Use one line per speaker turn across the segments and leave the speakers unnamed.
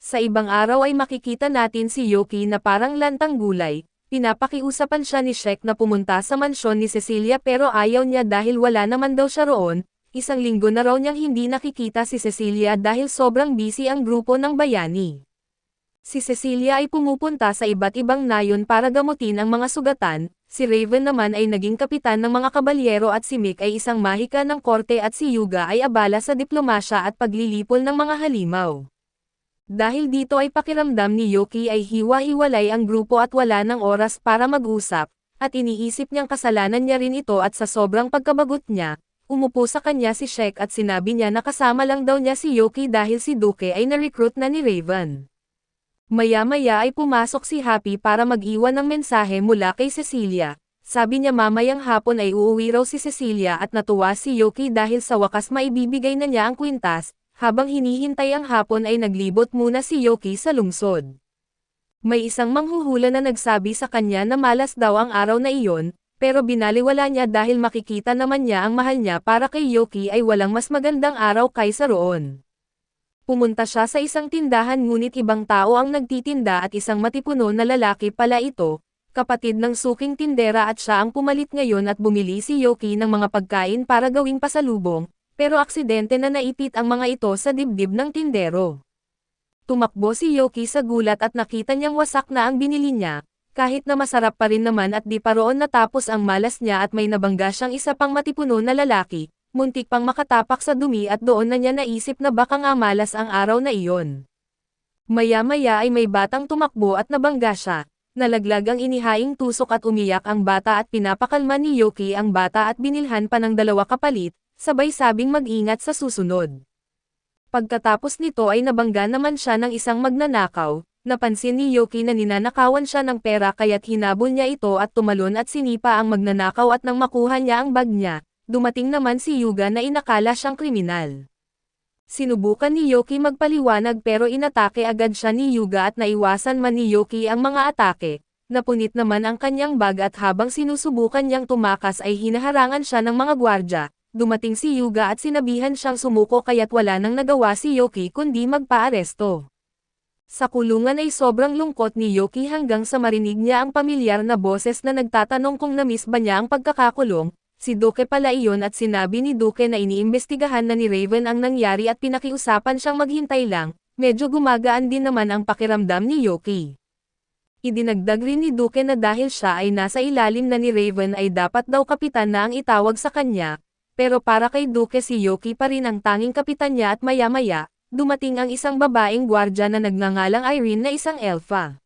Sa ibang araw ay makikita natin si Yuki na parang lantang gulay, pinapakiusapan siya ni Shek na pumunta sa mansyon ni Cecilia pero ayaw niya dahil wala naman daw siya roon. Isang linggo na raw niyang hindi nakikita si Cecilia dahil sobrang busy ang grupo ng bayani. Si Cecilia ay pumupunta sa iba't ibang nayon para gamutin ang mga sugatan, si Raven naman ay naging kapitan ng mga kabalyero at si Mick ay isang mahika ng korte at si Yuga ay abala sa diplomasya at paglilipol ng mga halimaw. Dahil dito ay pakiramdam ni Yuki ay hiwa-hiwalay ang grupo at wala ng oras para mag-usap, at iniisip niyang kasalanan niya rin ito at sa sobrang pagkabagot niya, umupo sa kanya si Shek at sinabi niya na kasama lang daw niya si Yuki dahil si Duke ay na-recruit na ni Raven. Maya-maya ay pumasok si Happy para mag-iwan ng mensahe mula kay Cecilia. Sabi niya mamayang hapon ay uuwi raw si Cecilia at natuwa si Yuki dahil sa wakas maibibigay na niya ang kwintas. Habang hinihintay ang hapon ay naglibot muna si Yuki sa lungsod. May isang manghuhula na nagsabi sa kanya na malas daw ang araw na iyon, pero binaliwala niya dahil makikita naman niya ang mahal niya para kay Yuki ay walang mas magandang araw kaysa roon. Pumunta siya sa isang tindahan ngunit ibang tao ang nagtitinda at isang matipuno na lalaki pala ito, kapatid ng suking tindera at siya ang pumalit ngayon at bumili si Yuki ng mga pagkain para gawing pasalubong. Pero aksidente na naipit ang mga ito sa dibdib ng tindero. Tumakbo si Yuki sa gulat at nakita niyang wasak na ang binili niya, kahit na masarap pa rin naman at di pa roon natapos ang malas niya at may nabangga siyang isa pang matipuno na lalaki, muntik pang makatapak sa dumi at doon na niya naisip na baka nga malas ang araw na iyon. Maya-maya ay may batang tumakbo at nabangga siya, nalaglag ang inihaing tusok at umiyak ang bata at pinapakalma ni Yuki ang bata at binilhan pa ng 2 kapalit, sabay sabing mag-ingat sa susunod. Pagkatapos nito ay nabangga naman siya ng isang magnanakaw, napansin ni Yuki na ninanakawan siya ng pera kaya't hinabol niya ito at tumalon at sinipa ang magnanakaw at nang makuha niya ang bag niya, dumating naman si Yuga na inakala siyang kriminal. Sinubukan ni Yuki magpaliwanag pero inatake agad siya ni Yuga at naiwasan man ni Yuki ang mga atake. Napunit naman ang kanyang bag at habang sinusubukan niyang tumakas ay hinaharangan siya ng mga gwardya. Dumating si Yuga at sinabihan siyang sumuko kaya't wala nang nagawa si Yuki kundi magpaaresto. Sa kulungan ay sobrang lungkot ni Yuki hanggang sa marinig niya ang pamilyar na boses na nagtatanong kung namiss ba niya ang pagkakakulong. Si Duke pala iyon at sinabi ni Duke na iniimbestigahan na ni Raven ang nangyari at pinakiusapan siyang maghintay lang. Medyo gumagaan din naman ang pakiramdam ni Yuki. Idinagdag rin ni Duke na dahil siya ay nasa ilalim na ni Raven ay dapat daw kapitan na ang itawag sa kanya. Pero para kay Duke si Yuki pa rin ang tanging kapitan niya at maya-maya, dumating ang isang babaeng gwardya na nagngangalang Irene na isang elfa.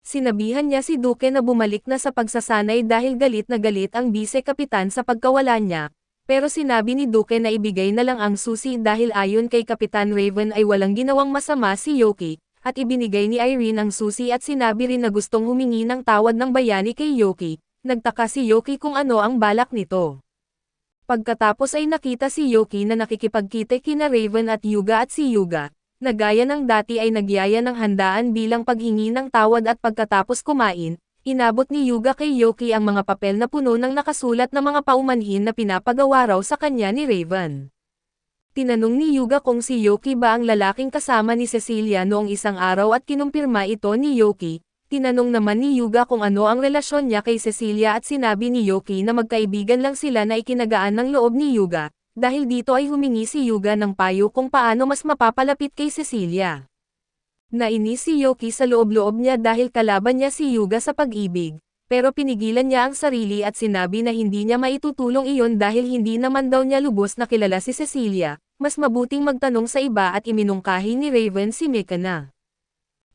Sinabihan niya si Duke na bumalik na sa pagsasanay dahil galit na galit ang bise-kapitan sa pagkawala niya, pero sinabi ni Duke na ibigay na lang ang susi dahil ayon kay Kapitan Raven ay walang ginawang masama si Yuki, at ibinigay ni Irene ang susi at sinabi rin na gustong humingi ng tawad ng bayani kay Yuki. Nagtaka si Yuki kung ano ang balak nito. Pagkatapos ay nakita si Yuki na nakikipagkita kina Raven at Yuga at si Yuga, na gaya ng dati ay nagyaya ng handaan bilang paghingi ng tawad at pagkatapos kumain, inabot ni Yuga kay Yuki ang mga papel na puno ng nakasulat na mga paumanhin na pinapagawa raw sa kanya ni Raven. Tinanong ni Yuga kung si Yuki ba ang lalaking kasama ni Cecilia noong isang araw at kinumpirma ito ni Yuki. Tinanong naman ni Yuga kung ano ang relasyon niya kay Cecilia at sinabi ni Yuki na magkaibigan lang sila na ikinagaan ng loob ni Yuga, dahil dito ay humingi si Yuga ng payo kung paano mas mapapalapit kay Cecilia. Nainis si Yuki sa loob-loob niya dahil kalaban niya si Yuga sa pag-ibig, pero pinigilan niya ang sarili at sinabi na hindi niya maitutulong iyon dahil hindi naman daw niya lubos na kilala si Cecilia, mas mabuting magtanong sa iba at iminungkahi ni Raven si Mika na.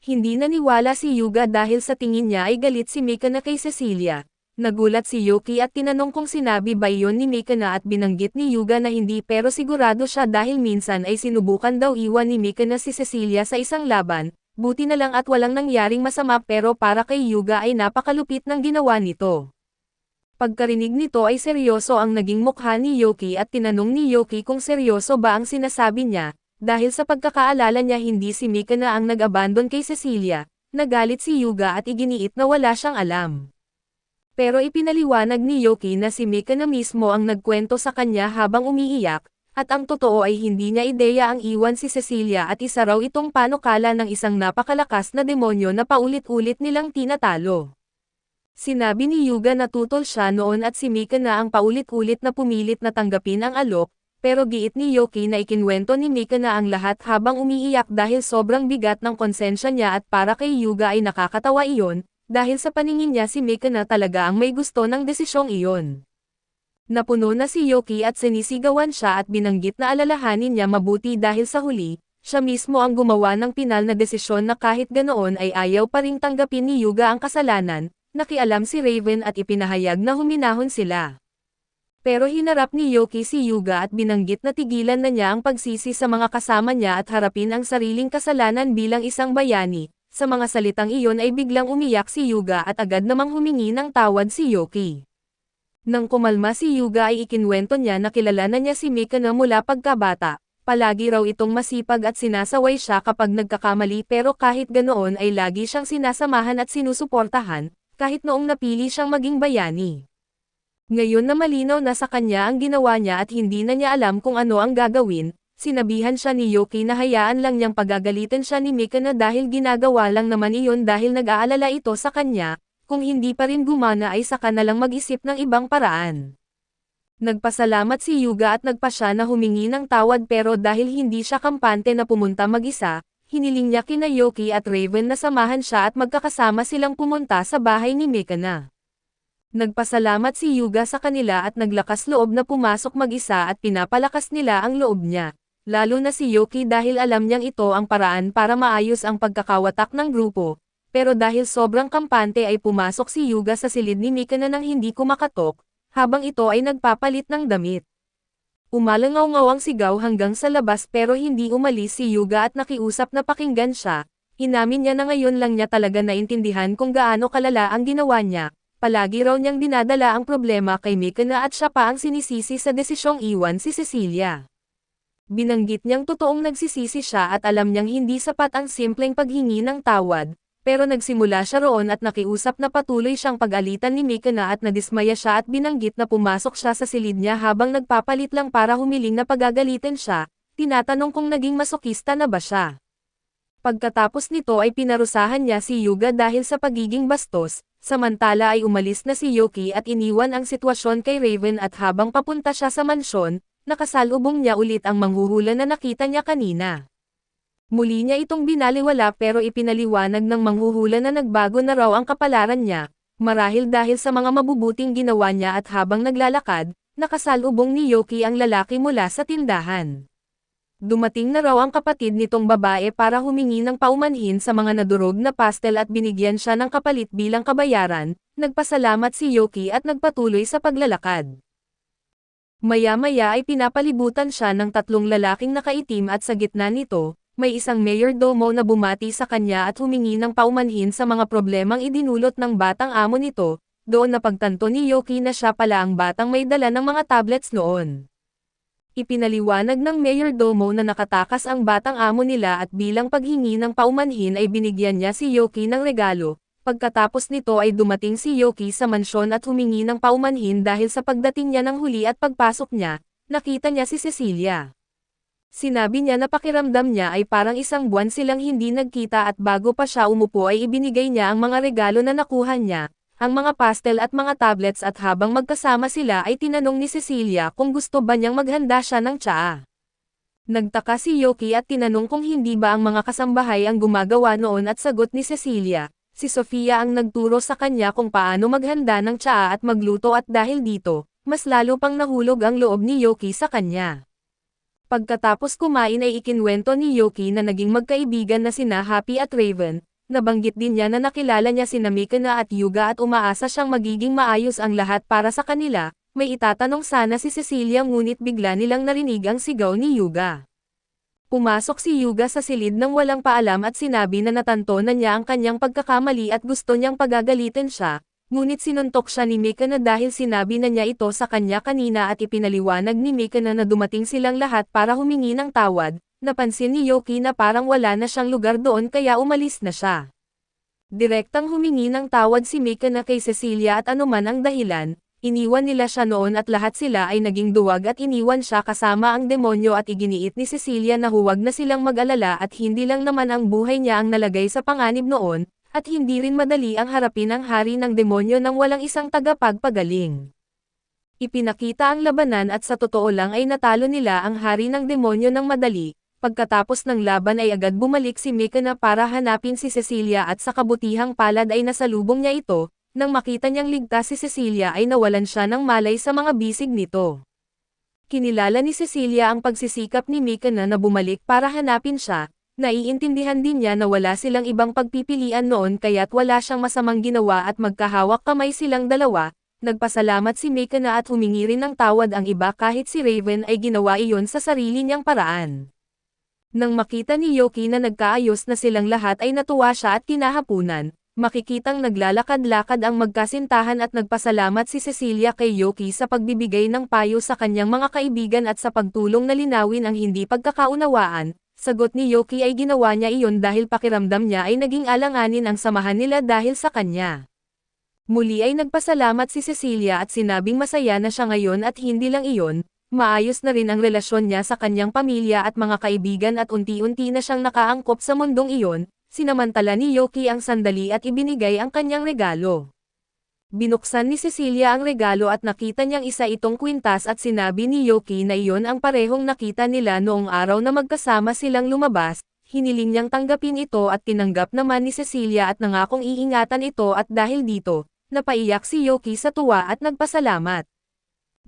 Hindi naniwala si Yuga dahil sa tingin niya ay galit si Mika na kay Cecilia. Nagulat si Yuki at tinanong kung sinabi ba iyon ni Mika na at binanggit ni Yuga na hindi pero sigurado siya dahil minsan ay sinubukan daw iwan ni Mika na si Cecilia sa isang laban, buti na lang at walang nangyaring masama pero para kay Yuga ay napakalupit ng ginawa nito. Pagkarinig nito ay seryoso ang naging mukha ni Yuki at tinanong ni Yuki kung seryoso ba ang sinasabi niya. Dahil sa pagkakaalala niya hindi si Mika na ang nag-abandon kay Cecilia, nagalit si Yuga at iginiit na wala siyang alam. Pero ipinaliwanag ni Yuki na si Mika na mismo ang nagkwento sa kanya habang umiiyak, at ang totoo ay hindi niya ideya ang iwan si Cecilia at isa raw itong panukala ng isang napakalakas na demonyo na paulit-ulit nilang tinatalo. Sinabi ni Yuga na tutol siya noon at si Mika na ang paulit-ulit na pumilit na tanggapin ang alok, pero giit ni Yoki na ikinwento ni Mika na ang lahat habang umiiyak dahil sobrang bigat ng konsensya niya at para kay Yuga ay nakakatawa iyon, dahil sa paningin niya si Mika na talaga ang may gusto ng desisyong iyon. Napuno na si Yoki at sinisigawan siya at binanggit na alalahanin niya mabuti dahil sa huli, siya mismo ang gumawa ng pinal na desisyon na kahit ganoon ay ayaw pa ring tanggapin ni Yuga ang kasalanan, nakialam si Raven at ipinahayag na huminahon sila. Pero hinarap ni Yoki si Yuga at binanggit na tigilan na niya ang pagsisi sa mga kasama niya at harapin ang sariling kasalanan bilang isang bayani. Sa mga salitang iyon ay biglang umiyak si Yuga at agad namang humingi ng tawad si Yoki. Nang kumalma si Yuga ay ikinwento niya na kilala na niya si Mika na mula pagkabata. Palagi raw itong masipag at sinasaway siya kapag nagkakamali pero kahit ganoon ay lagi siyang sinasamahan at sinusuportahan, kahit noong napili siyang maging bayani. Ngayon na malinaw na sa kanya ang ginawa niya at hindi na niya alam kung ano ang gagawin, sinabihan siya ni Yoki na hayaan lang niyang pagagalitin siya ni Mika na dahil ginagawa lang naman iyon dahil nag-aalala ito sa kanya, kung hindi pa rin gumana ay saka na lang mag-isip ng ibang paraan. Nagpasalamat si Yuga at nagpa siya na humingi ng tawad pero dahil hindi siya kampante na pumunta mag-isa, hiniling niya kina Yoki at Raven na samahan siya at magkakasama silang pumunta sa bahay ni Mika na. Nagpasalamat si Yuga sa kanila at naglakas loob na pumasok mag-isa at pinapalakas nila ang loob niya. Lalo na si Yoki dahil alam niyang ito ang paraan para maayos ang pagkakawatak ng grupo. Pero dahil sobrang kampante ay pumasok si Yuga sa silid ni Mika na nang hindi kumakatok, habang ito ay nagpapalit ng damit. Umalangaw-ngaw ang sigaw hanggang sa labas pero hindi umalis si Yuga at nakiusap na pakinggan siya. Inamin niya na ngayon lang niya talaga naintindihan kung gaano kalala ang ginawa niya. Palagi raw niyang dinadala ang problema kay Mika na at siya pa ang sinisisi sa desisyong iwan si Cecilia. Binanggit niyang totoong nagsisisi siya at alam niyang hindi sapat ang simpleng paghingi ng tawad, pero nagsimula siya roon at nakiusap na patuloy siyang pag-alitan ni Mika na at nadismaya siya at binanggit na pumasok siya sa silid niya habang nagpapalit lang para humiling na pagagalitin siya, tinatanong kung naging masokista na ba siya. Pagkatapos nito ay pinarusahan niya si Yuga dahil sa pagiging bastos, samantala ay umalis na si Yoki at iniwan ang sitwasyon kay Raven at habang papunta siya sa mansyon, nakasalubong niya ulit ang manghuhula na nakita niya kanina. Muli niya itong binaliwala pero ipinaliwanag ng manghuhula na nagbago na raw ang kapalaran niya, marahil dahil sa mga mabubuting ginawa niya at habang naglalakad, nakasalubong ni Yoki ang lalaki mula sa tindahan. Dumating na raw ang kapatid nitong babae para humingi ng paumanhin sa mga nadurog na pastel at binigyan siya ng kapalit bilang kabayaran, nagpasalamat si Yoki at nagpatuloy sa paglalakad. Maya-maya ay pinapalibutan siya ng tatlong lalaking nakaitim at sa gitna nito, may isang mayordomo na bumati sa kanya at humingi ng paumanhin sa mga problemang idinulot ng batang amo nito, doon napagtanto ni Yoki na siya pala ang batang may dala ng mga tablets noon. Ipinaliwanag ng mayordomo na nakatakas ang batang amo nila at bilang paghingi ng paumanhin ay binigyan niya si Yoki ng regalo. Pagkatapos nito ay dumating si Yoki sa mansyon at humingi ng paumanhin dahil sa pagdating niya ng huli at pagpasok niya, nakita niya si Cecilia. Sinabi niya na pakiramdam niya ay parang isang buwan silang hindi nagkita at bago pa siya umupo ay ibinigay niya ang mga regalo na nakuha niya, ang mga pastel at mga tablets at habang magkasama sila ay tinanong ni Cecilia kung gusto ba niyang maghanda siya ng tsaa. Nagtaka si Yoki at tinanong kung hindi ba ang mga kasambahay ang gumagawa noon at sagot ni Cecilia, si Sofia ang nagturo sa kanya kung paano maghanda ng tsaa at magluto at dahil dito, mas lalo pang nahulog ang loob ni Yoki sa kanya. Pagkatapos kumain ay ikinwento ni Yoki na naging magkaibigan na sina Happy at Raven. Nabanggit din niya na nakilala niya sina Mika na at Yuga at umaasa siyang magiging maayos ang lahat para sa kanila. May itatanong sana si Cecilia ngunit bigla nilang narinig ang sigaw ni Yuga. Pumasok si Yuga sa silid nang walang paalam at sinabi na natanto na niya ang kanyang pagkakamali at gusto niyang pagagalitin siya, ngunit sinuntok siya ni Mika na dahil sinabi na niya ito sa kanya kanina at ipinaliwanag ni Mika na dumating silang lahat para humingi ng tawad. Napansin ni Yoki na parang wala na siyang lugar doon kaya umalis na siya. Direktang humingi ng tawad si Mika na kay Cecilia at anuman ang dahilan, Iniwan nila siya noon at lahat sila ay naging duwag at iniwan siya kasama ang demonyo at iginiit ni Cecilia na huwag na silang mag-alala at hindi lang naman ang buhay niya ang nalagay sa panganib noon, at hindi rin madali ang harapin ang hari ng demonyo nang walang isang tagapagpagaling. Ipinakita ang labanan at sa totoo lang ay natalo nila ang hari ng demonyo ng madali. Pagkatapos ng laban ay agad bumalik si Mikana para hanapin si Cecilia at sa kabutihang palad ay nasalubong niya ito. Nang makita niyang ligtas si Cecilia ay nawalan siya ng malay sa mga bisig nito. Kinilala ni Cecilia ang pagsisikap ni Mikana na bumalik para hanapin siya. Naiintindihan din niya na wala silang ibang pagpipilian noon kaya't wala siyang masamang ginawa at magkahawak kamay silang dalawa. Nagpasalamat si Mikana at humingi rin ng tawad ang iba kahit si Raven ay ginawa iyon sa sarili niyang paraan. Nang makita ni Yoki na nagkaayos na silang lahat ay natuwa siya at kinahapunan. Makikitang naglalakad-lakad ang magkasintahan at nagpasalamat si Cecilia kay Yoki sa pagbibigay ng payo sa kanyang mga kaibigan at sa pagtulong na linawin ang hindi pagkakaunawaan. Sagot ni Yoki ay ginawa niya iyon dahil pakiramdam niya ay naging alanganin ang samahan nila dahil sa kanya. Muli ay nagpasalamat si Cecilia at sinabing masaya na siya ngayon at hindi lang iyon, maayos na rin ang relasyon niya sa kanyang pamilya at mga kaibigan at unti-unti na siyang nakaangkop sa mundong iyon. Sinamantala ni Yoki ang sandali at ibinigay ang kanyang regalo. Binuksan ni Cecilia ang regalo at nakita niyang isa itong kwintas at sinabi ni Yoki na iyon ang parehong nakita nila noong araw na magkasama silang lumabas. Hiniling niyang tanggapin ito at tinanggap naman ni Cecilia at nangakong iingatan ito at dahil dito, napaiyak si Yoki sa tuwa at nagpasalamat.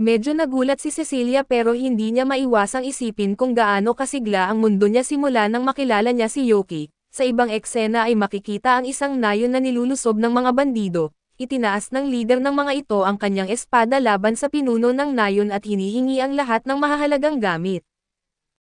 Medyo nagulat si Cecilia pero hindi niya maiwasang isipin kung gaano kasigla ang mundo niya simula nang makilala niya si Yoki. Sa ibang eksena ay makikita ang isang nayon na nilulusob ng mga bandido. Itinaas ng lider ng mga ito ang kanyang espada laban sa pinuno ng nayon at hinihingi ang lahat ng mahahalagang gamit.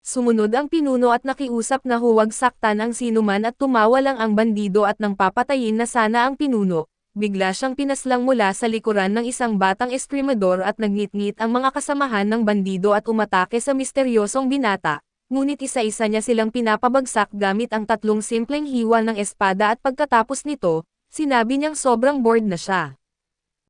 Sumunod ang pinuno at nakiusap na huwag saktan ang sinuman at tumawa lang ang bandido at nang papatayin na sana ang pinuno. Bigla siyang pinaslang mula sa likuran ng isang batang eskrimador at nagngit-ngit ang mga kasamahan ng bandido at umatake sa misteryosong binata. Ngunit isa-isa niya silang pinapabagsak gamit ang tatlong simpleng hiwa ng espada at pagkatapos nito, sinabi niyang sobrang bored na siya.